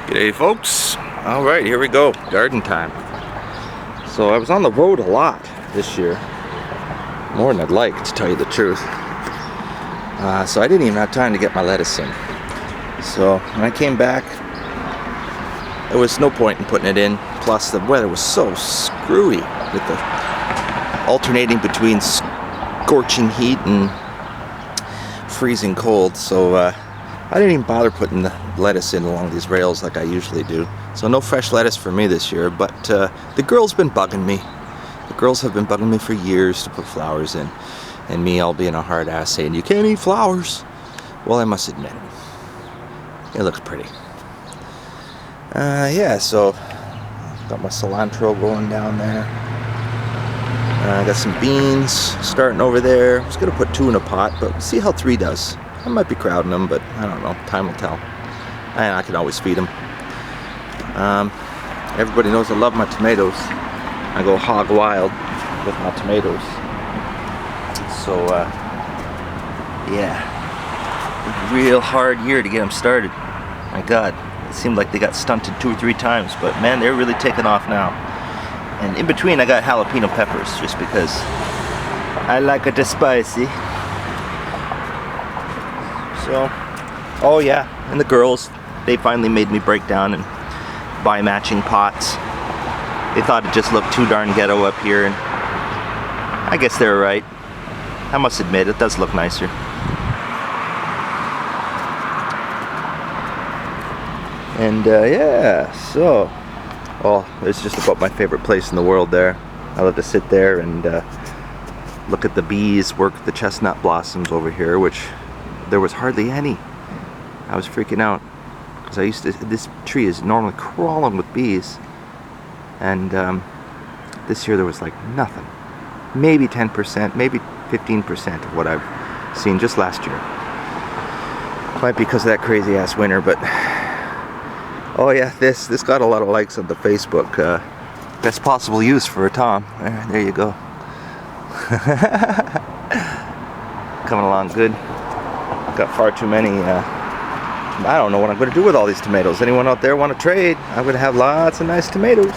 G'day folks. Alright, here we go. Garden time. So I was on the road a lot this year. More than I'd like, to tell you the truth. So I didn't even have time to get my lettuce in. So when I came back, there was no point in putting it in. Plus the weather was so screwy with the alternating between scorching heat and freezing cold. So I didn't even bother putting the lettuce in along these rails like I usually do. So no fresh lettuce for me this year, but the girls been bugging me. The girls have been bugging me for years to put flowers in. And me all being a hard ass saying, you can't eat flowers. Well, I must admit, it looks pretty. Yeah, so got my cilantro going down there. I got some beans starting over there. I was gonna put 2 in a pot, but we'll see how 3 does. I might be crowding them, but I don't know. Time will tell. And I can always feed them. Everybody knows I love my tomatoes. I go hog wild with my tomatoes. So, yeah. Real hard year to get them started. My God. It seemed like they got stunted 2 or 3 times, but man, they're really taking off now. And in between, I got jalapeno peppers, just because I like it spicy. So, oh yeah, and the girls, they finally made me break down and buy matching pots. They thought it just looked too darn ghetto up here, and I guess they're right. I must admit, it does look nicer. And yeah, so, oh, it's just about my favorite place in the world there. I love to sit there and look at the bees work the chestnut blossoms over here, which there was hardly any. I was freaking out because this tree is normally crawling with bees, and this year there was like nothing. Maybe 10%, maybe 15% of what I've seen just last year. Might be because of that crazy ass winter, but oh yeah, this got a lot of likes on the Facebook. Best possible use for a tom. There you go. Coming along good. Got far too many. I don't know what I'm going to do with all these tomatoes. Anyone out there want to trade? I'm going to have lots of nice tomatoes.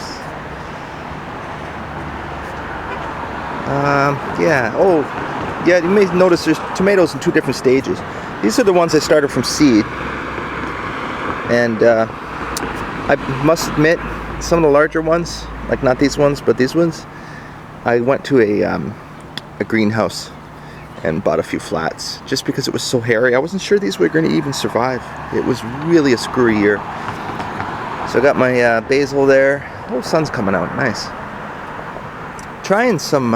Yeah. Oh, yeah. You may notice there's tomatoes in 2 different stages. These are the ones I started from seed, and I must admit, some of the larger ones, like not these ones, but these ones, I went to a greenhouse and bought a few flats just because it was so hairy. I wasn't sure these were going to even survive. It was really a screwy year. So I got my basil there. Oh, sun's coming out. Nice. Trying some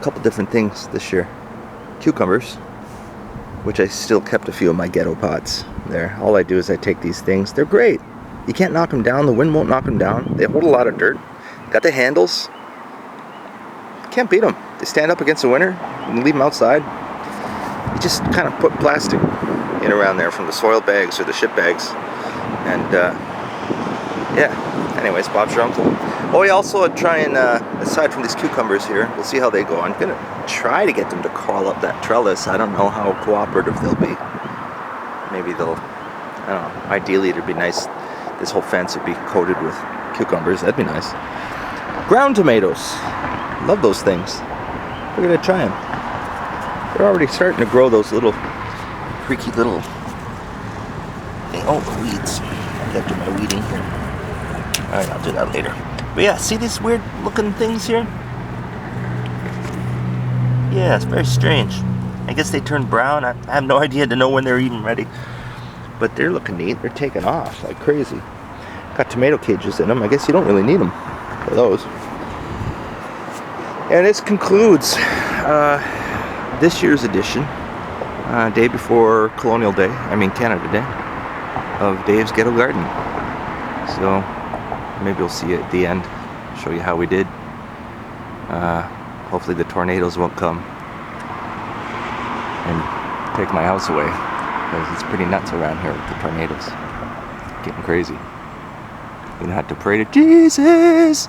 couple different things this year. Cucumbers, which I still kept a few of my ghetto pots there. All I do is I take these things. They're great. You can't knock them down. The wind won't knock them down. They hold a lot of dirt. Got the handles. Can't beat them. They stand up against the winter. You can leave them outside. You just kind of put plastic in around there from the soil bags or the ship bags, and yeah. Anyways, Bob's your uncle. Oh, yeah. Also, trying aside from these cucumbers here, we'll see how they go. I'm gonna try to get them to crawl up that trellis. I don't know how cooperative they'll be. Maybe they'll. I don't know. Ideally, it'd be nice. This whole fence would be coated with cucumbers. That'd be nice. Ground tomatoes. Love those things. We're gonna try them. They're already starting to grow those little creaky little thing. Oh, weeds. I gotta do my weeding here. Alright, I'll do that later. But yeah, see these weird looking things here? Yeah, it's very strange. I guess they turn brown. I have no idea to know when they're even ready. But they're looking neat. They're taking off like crazy. Got tomato cages in them. I guess you don't really need them for those. And this concludes this year's edition, day before Colonial Day, Canada Day, of Dave's Ghetto Garden. So maybe we'll see you at the end, show you how we did. Hopefully the tornadoes won't come and take my house away, because it's pretty nuts around here with the tornadoes. Getting crazy. Gonna have to pray to Jesus.